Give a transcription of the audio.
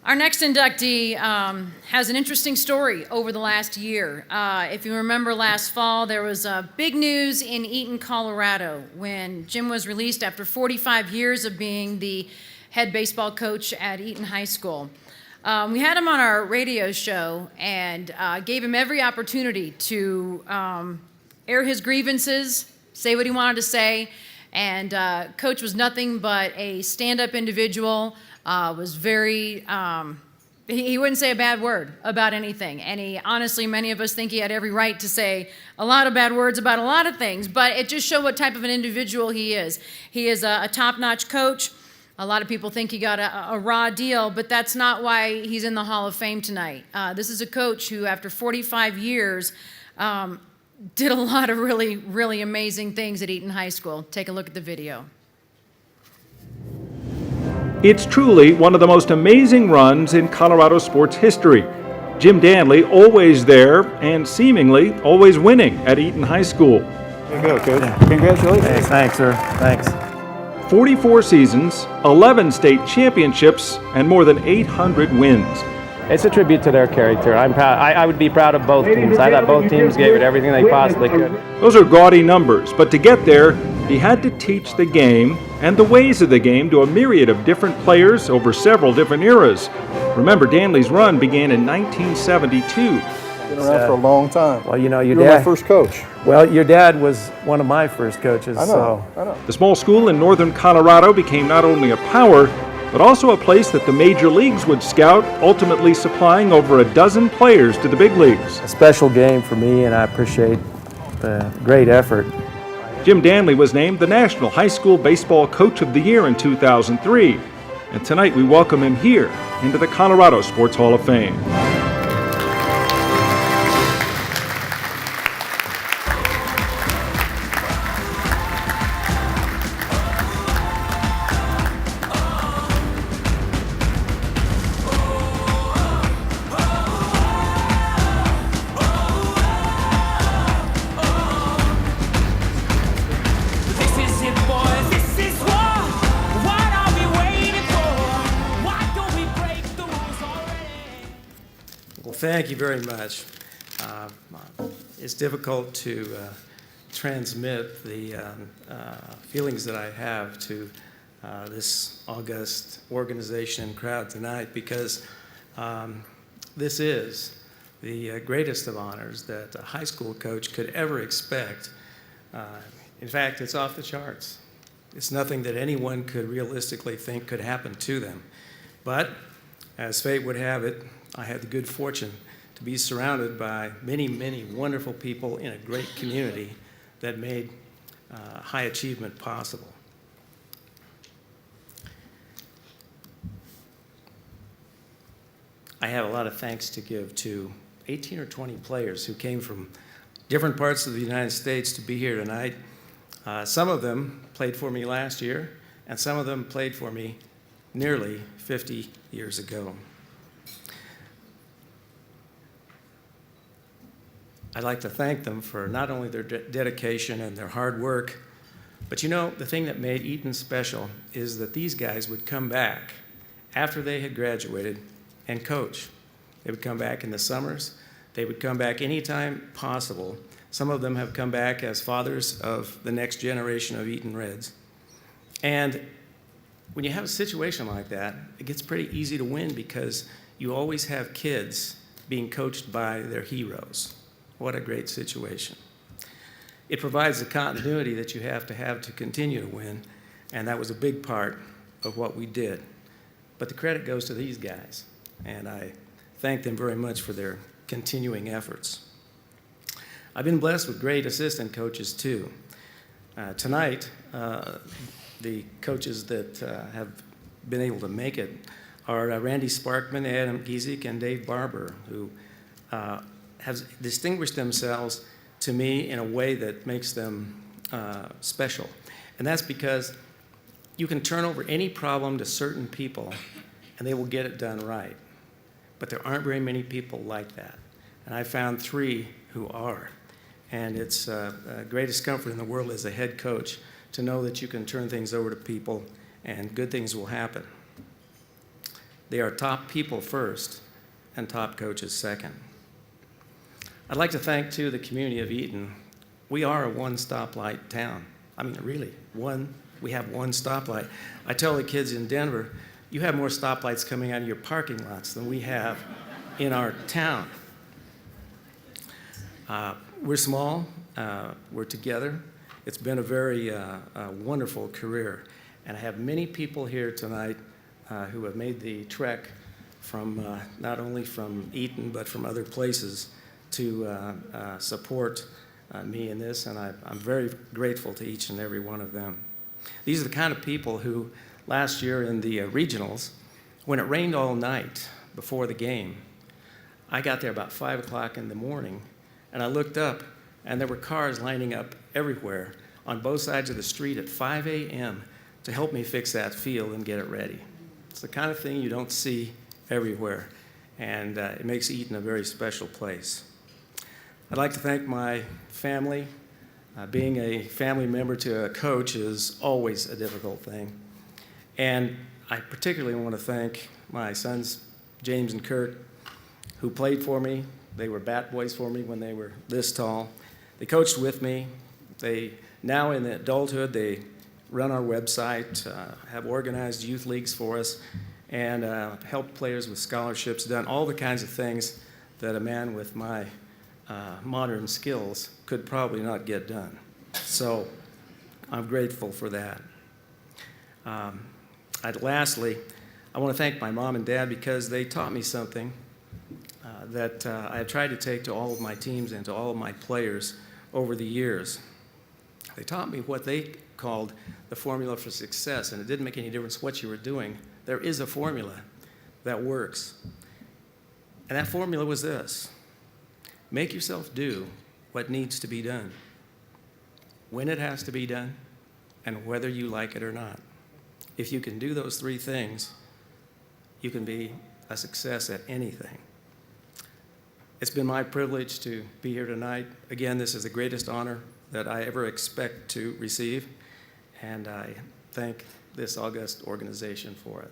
Our next inductee has an interesting story over the last year. If you remember last fall, there was big news in Eaton, Colorado, when Jim was released after 45 years of being the head baseball coach at Eaton High School. We had him on our radio show and gave him every opportunity to air his grievances, say what he wanted to say, and Coach was nothing but a stand-up individual. Was very, he wouldn't say a bad word about anything. And honestly, many of us think he had every right to say a lot of bad words about a lot of things, but it just showed what type of an individual he is. He is a top-notch coach. A lot of people think he got a raw deal, but that's not why he's in the Hall of Fame tonight. This is a coach who, after 45 years, did a lot of really, really amazing things at Eaton High School. Take a look at the video. It's truly one of the most amazing runs in Colorado sports history. Jim Danley always there and seemingly always winning at Eaton High School. There you go, Coach. Yeah. Congratulations. Hey, thanks, sir. Thanks. 44 seasons, 11 state championships, and more than 800 wins. It's a tribute to their character. I'm proud. I would be proud of both teams. I thought both teams gave it everything they possibly could. Those are gaudy numbers, but to get there, he had to teach the game and the ways of the game to a myriad of different players over several different eras. Remember, Danley's run began in 1972. Been around for a long time. Well, you know, you were my first coach. Well, your dad was one of my first coaches. I know. The small school in northern Colorado became not only a power, but also a place that the major leagues would scout, ultimately supplying over a dozen players to the big leagues. A special game for me, and I appreciate the great effort. Jim Danley was named the National High School Baseball Coach of the Year in 2003. And tonight we welcome him here into the Colorado Sports Hall of Fame. Thank you very much. It's difficult to transmit the feelings that I have to this august organization and crowd tonight because this is the greatest of honors that a high school coach could ever expect. In fact, it's off the charts. It's nothing that anyone could realistically think could happen to them. But as fate would have it, I had the good fortune to be surrounded by many, many wonderful people in a great community that made high achievement possible. I have a lot of thanks to give to 18 or 20 players who came from different parts of the United States to be here tonight. Some of them played for me last year, and some of them played for me nearly 50 years ago. I'd like to thank them for not only their dedication and their hard work, but you know, the thing that made Eaton special is that these guys would come back after they had graduated and coach. They would come back in the summers. They would come back anytime possible. Some of them have come back as fathers of the next generation of Eaton Reds. And when you have a situation like that, it gets pretty easy to win because you always have kids being coached by their heroes. What a great situation. It provides the continuity that you have to continue to win, and that was a big part of what we did. But the credit goes to these guys, and I thank them very much for their continuing efforts. I've been blessed with great assistant coaches too. Tonight, the coaches that have been able to make it are Randy Sparkman, Adam Giesek, and Dave Barber, who have distinguished themselves to me in a way that makes them special. And that's because you can turn over any problem to certain people and they will get it done right. But there aren't very many people like that. And I found 3 who are. And it's greatest comfort in the world as a head coach to know that you can turn things over to people and good things will happen. They are top people first and top coaches second. I'd like to thank, too, the community of Eaton. We are a one-stoplight town. I mean, really, we have one stoplight. I tell the kids in Denver, you have more stoplights coming out of your parking lots than we have in our town. We're small, we're together. It's been a very wonderful career. And I have many people here tonight who have made the trek from not only from Eaton, but from other places to support me in this, and I'm very grateful to each and every one of them. These are the kind of people who, last year in the regionals, when it rained all night before the game, I got there about 5 o'clock in the morning, and I looked up, and there were cars lining up everywhere on both sides of the street at 5 a.m. to help me fix that field and get it ready. It's the kind of thing you don't see everywhere, and it makes Eaton a very special place. I'd like to thank my family. Being a family member to a coach is always a difficult thing. And I particularly want to thank my sons, James and Kurt, who played for me. They were bat boys for me when they were this tall. They coached with me. They, now in adulthood, they run our website, have organized youth leagues for us, and helped players with scholarships, done all the kinds of things that a man with my modern skills could probably not get done. So I'm grateful for that. Lastly, I want to thank my mom and dad because they taught me something that I have tried to take to all of my teams and to all of my players over the years. They taught me what they called the formula for success, and it didn't make any difference what you were doing. There is a formula that works. And that formula was this: make yourself do what needs to be done, when it has to be done, and whether you like it or not. If you can do those three things, you can be a success at anything. It's been my privilege to be here tonight. Again, this is the greatest honor that I ever expect to receive, and I thank this august organization for it.